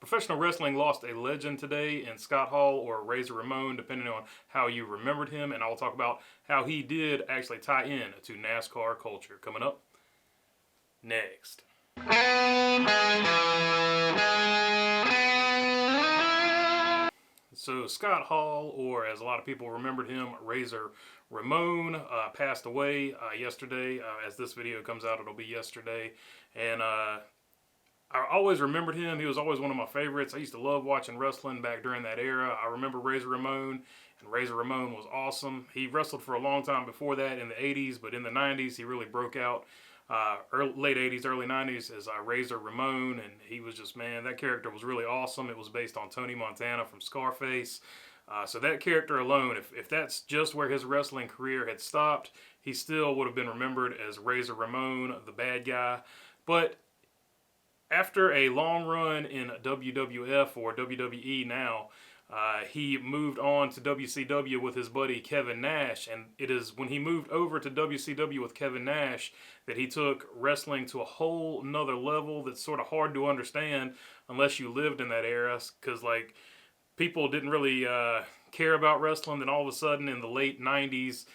Professional wrestling lost a legend today in Scott Hall or Razor Ramon, depending on how you remembered him. And I'll talk about how he did actually tie in to NASCAR culture coming up next. So Scott Hall, or as a lot of people remembered him, Razor Ramon, passed away yesterday. As this video comes out, it'll be yesterday. And I always remembered him. He was always one of my favorites. I used to love watching wrestling back during that era. I remember Razor Ramon, and Razor Ramon was awesome. He wrestled for a long time before that in the 80s, but in the 90s, he really broke out. Late 80s, early 90s as Razor Ramon, and he was just, man, that character was really awesome. It was based on Tony Montana from Scarface. So that character alone, if that's just where his wrestling career had stopped, he still would have been remembered as Razor Ramon, the bad guy. But after a long run in WWF or WWE now, he moved on to WCW with his buddy Kevin Nash, and it is when he moved over to WCW with Kevin Nash that he took wrestling to a whole nother level that's sort of hard to understand unless you lived in that era, because like people didn't really care about wrestling. Then all of a sudden in the late 90s,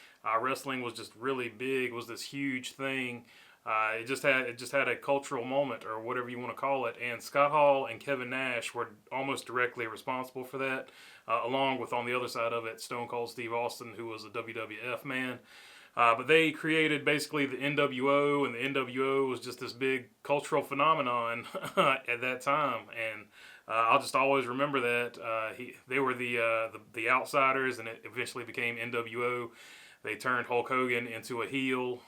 wrestling was just really big, was this huge thing. It just had a cultural moment, or whatever you want to call it, and Scott Hall and Kevin Nash were almost directly responsible for that, along with, on the other side of it, Stone Cold Steve Austin, who was a WWF man. But they created basically the NWO, and the NWO was just this big cultural phenomenon at that time, and I'll just always remember that. They were the outsiders, and it eventually became NWO. They turned Hulk Hogan into a heel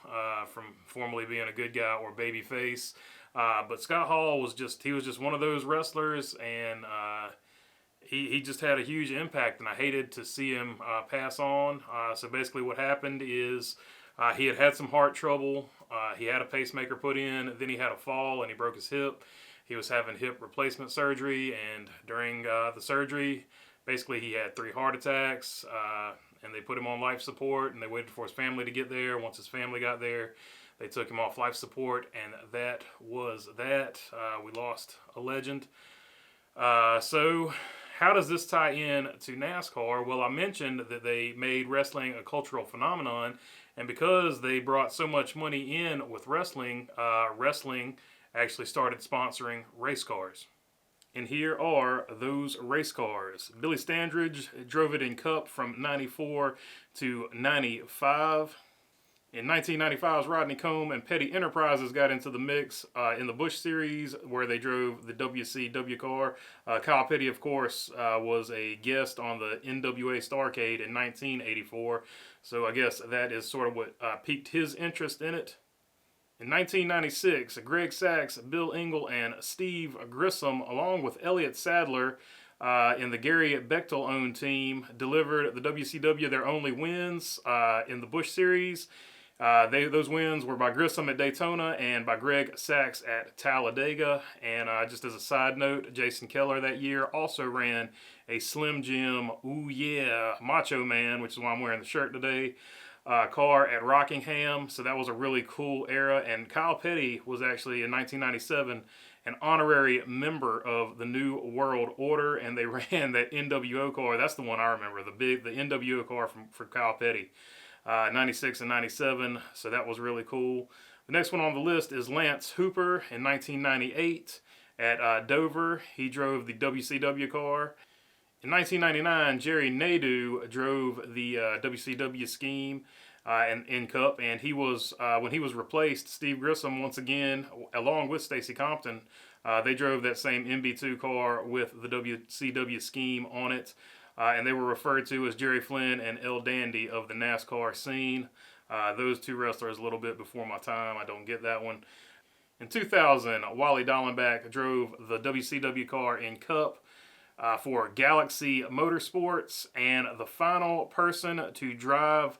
from formerly being a good guy or babyface. But Scott Hall was just one of those wrestlers, and he just had a huge impact, and I hated to see him pass on. So basically what happened is he had some heart trouble. He had a pacemaker put in, then he had a fall and he broke his hip. He was having hip replacement surgery, and during the surgery, basically he had 3 heart attacks. And they put him on life support, and they waited for his family to get there. Once his family got there, they took him off life support, and that was that. We lost a legend. So how does this tie in to NASCAR? Well, I mentioned that they made wrestling a cultural phenomenon, and because they brought so much money in with wrestling, wrestling actually started sponsoring race cars. And here are those race cars. Billy Standridge drove it in Cup from 94 to 95. In 1995's Rodney Combe and Petty Enterprises got into the mix in the Busch Series, where they drove the WCW car. Kyle Petty, of course, was a guest on the NWA Starrcade in 1984. So I guess that is sort of what piqued his interest in it. In 1996, Greg Sachs, Bill Engel, and Steve Grissom, along with Elliott Sadler in the Gary Bechtel-owned team, delivered the WCW their only wins in the Busch Series. Those wins were by Grissom at Daytona and by Greg Sachs at Talladega. And just as a side note, Jason Keller that year also ran a Slim Jim, ooh yeah, Macho Man, which is why I'm wearing the shirt today, car at Rockingham. So that was a really cool era. And Kyle Petty was actually in 1997 an honorary member of the New World Order, and they ran that NWO car. That's the one I remember, the NWO car for Kyle Petty, 96 and 97. So that was really cool. The next one on the list is Lance Hooper in 1998 at Dover. He drove the WCW car. In 1999, Jerry Nadeau drove the WCW scheme in Cup, and he was when he was replaced, Steve Grissom once again, along with Stacey Compton, they drove that same MB2 car with the WCW scheme on it, and they were referred to as Jerry Flynn and El Dandy of the NASCAR scene. Those two wrestlers a little bit before my time. I don't get that one. In 2000, Wally Dallenbach drove the WCW car in Cup for Galaxy Motorsports, and the final person to drive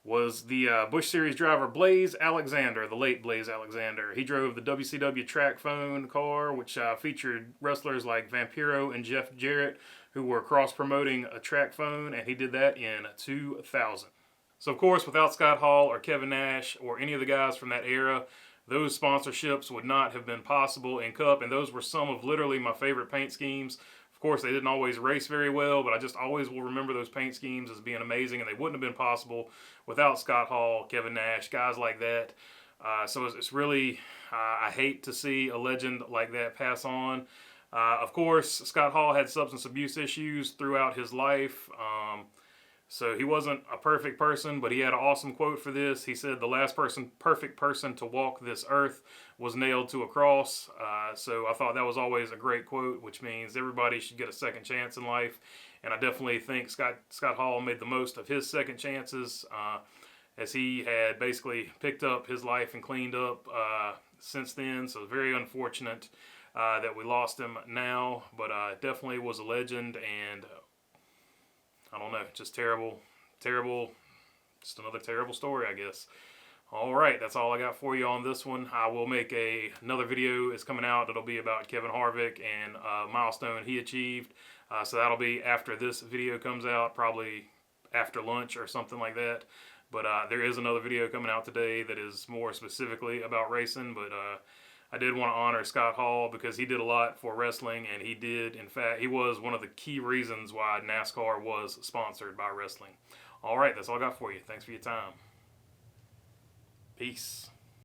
was the Busch Series driver Blaze Alexander, the late Blaze Alexander. He drove the WCW track phone car, which featured wrestlers like Vampiro and Jeff Jarrett, who were cross-promoting a track phone, and he did that in 2000. So, of course, without Scott Hall or Kevin Nash or any of the guys from that era, those sponsorships would not have been possible in Cup, and those were some of literally my favorite paint schemes. Of course, they didn't always race very well, but I just always will remember those paint schemes as being amazing, and they wouldn't have been possible without Scott Hall, Kevin Nash, guys like that. So it's really, I hate to see a legend like that pass on. Of course, Scott Hall had substance abuse issues throughout his life. So he wasn't a perfect person, but he had an awesome quote for this. He said, "The last perfect person to walk this earth was nailed to a cross." So I thought that was always a great quote, which means everybody should get a second chance in life. And I definitely think Scott Hall made the most of his second chances, as he had basically picked up his life and cleaned up since then. So very unfortunate that we lost him now, but definitely was a legend, and I don't know, just terrible, just another terrible story, I guess. All right, that's all I got for you on this one. I will make another video is coming out that'll be about Kevin Harvick and a milestone he achieved. So that'll be after this video comes out, probably after lunch or something like that. But there is another video coming out today that is more specifically about racing, but I did want to honor Scott Hall because he did a lot for wrestling, and he did, in fact, he was one of the key reasons why NASCAR was sponsored by wrestling. All right, that's all I got for you. Thanks for your time. Peace.